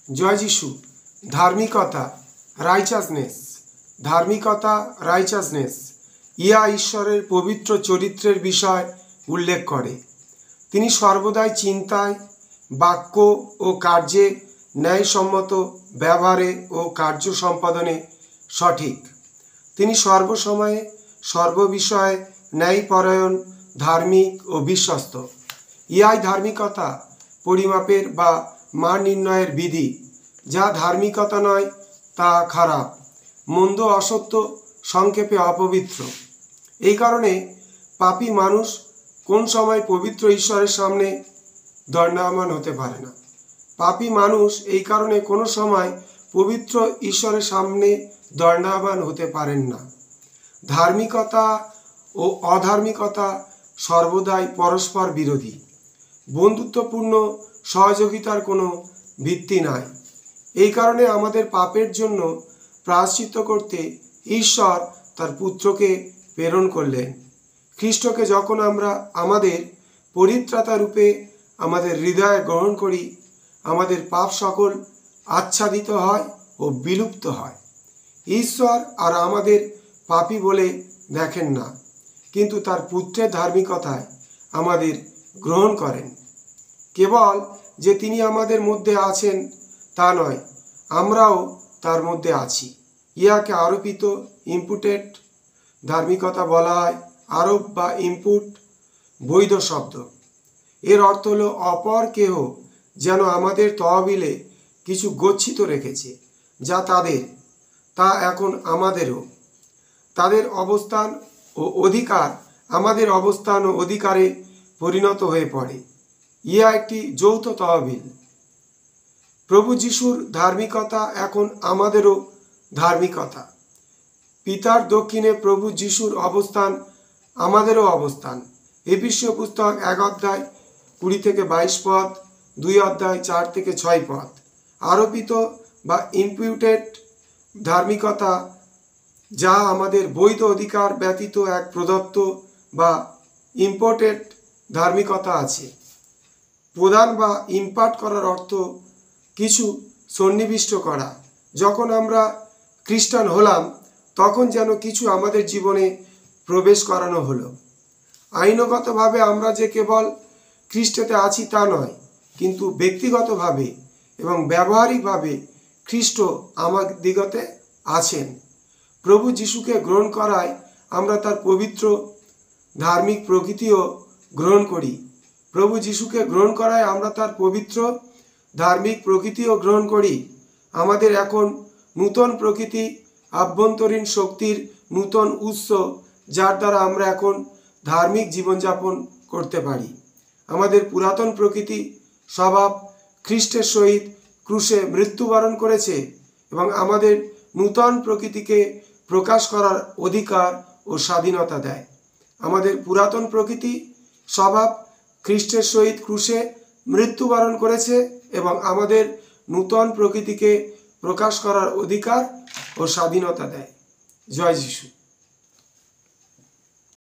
জয় যিশু। ধার্মিকতা রাইচাসনেস ইহা ঈশ্বরের পবিত্র চরিত্রের বিষয় উল্লেখ করে। তিনি সর্বদাই চিন্তায়, বাক্য ও কার্যে ন্যায়সম্মত ব্যবহারে ও কার্য সম্পাদনে সঠিক। তিনি সর্বসময়ে সর্ববিষয়ে ন্যায়পরায়ণ, ধার্মিক ও বিশ্বস্ত। ইহাই ধার্মিকতা পরিমাপের বা মান নির্ণয়ের বিধি। যা ধার্মিকতা নয় তা খারাপ, মন্দ, অসত্য, সংক্ষেপে অপবিত্র। এই কারণে পাপী মানুষ কোন সময় পবিত্র ঈশ্বরের সামনে দণ্ডায়মান হতে পারে না। পাপী মানুষ এই কারণে কোনো সময় পবিত্র ঈশ্বরের সামনে দণ্ডায়মান হতে পারেন না। ধার্মিকতা ও অধার্মিকতা সর্বদাই পরস্পর বিরোধী। বন্ধুত্বপূর্ণ সহযোগিতার কোনো ভিত্তি নাই। এই কারণে আমাদের পাপের জন্য প্রায়শ্চিত্ত করতে ঈশ্বর তার পুত্রকে প্রেরণ করলেন। খ্রিস্টকে যখন আমরা আমাদের পরিত্রাতা রূপে আমাদের হৃদয়ে গ্রহণ করি, আমাদের পাপ সকল আচ্ছাদিত হয় ও বিলুপ্ত হয়। ঈশ্বর আর আমাদের পাপী বলে দেখেন না, কিন্তু তার পুত্রের ধার্মিকতায় আমাদের গ্রহণ করেন। কেবল যে তিনি আমাদের মধ্যে আছেন তা নয়, আমরাও তার মধ্যে আছি। ইহাকে আরোপিত ইম্পুটেড ধার্মিকতা বলা হয়। আরোপ বা ইনপুট বৈধ শব্দ। এর অর্থ হলো অপর কেহ যেন আমাদের তহবিলে কিছু গচ্ছিত রেখেছে, যা তাদের, তা এখন আমাদেরও। তাদের অবস্থান ও অধিকার আমাদের অবস্থান ও অধিকারে পরিণত হয়ে পড়ে। ইহা একটি যৌথ তহবিল। প্রভু যিশুর ধার্মিকতা এখন আমাদেরও ধার্মিকতা। পিতার দক্ষিণে প্রভু যিশুর অবস্থান আমাদেরও অবস্থান। এফেসীয় পুস্তক 1 অধ্যায় 20 থেকে 22 পদ, 2 অধ্যায় 4 থেকে 6 পদ। আরোপিত বা ইম্পিউটেড ধার্মিকতা, যা আমাদের বৈধ অধিকার ব্যতীত এক প্রদত্ত বা ইম্পোর্টেড ধার্মিকতা আছে। প্রদান বা ইম্পার্ট করার অর্থ কিছু সন্নিবিষ্ট করা। যখন আমরা খ্রিস্টান হলাম, তখন যেন কিছু আমাদের জীবনে প্রবেশ করানো হলো। আইনগতভাবে আমরা যে কেবল খ্রিস্টেতে আছি তা নয়, কিন্তু ব্যক্তিগতভাবে এবং ব্যবহারিকভাবে খ্রিস্ট আমার দিগতে আছেন। প্রভু যিশুকে গ্রহণ করায় আমরা তার পবিত্র ধার্মিক প্রকৃতিও গ্রহণ করি। প্রভু যিশুকে গ্রহণ করায় আমরা তার পবিত্র ধার্মিক প্রকৃতিও গ্রহণ করি। আমাদের এখন নূতন প্রকৃতি, আভ্যন্তরীণ শক্তির নূতন উৎস, যার দ্বারা আমরা এখন ধার্মিক জীবনযাপন করতে পারি। আমাদের পুরাতন প্রকৃতি স্বভাব খ্রিস্টের সহিত ক্রুশে মৃত্যুবরণ করেছে এবং আমাদের নূতন প্রকৃতিকে প্রকাশ করার অধিকার ও স্বাধীনতা দেয়। আমাদের পুরাতন প্রকৃতি স্বভাব খ্রিস্টের সহিত ক্রুশে মৃত্যুবরণ করেছে এবং আমাদের নূতন প্রকৃতিকে প্রকাশ করার অধিকার ও স্বাধীনতা দেয়। জয় যিশু।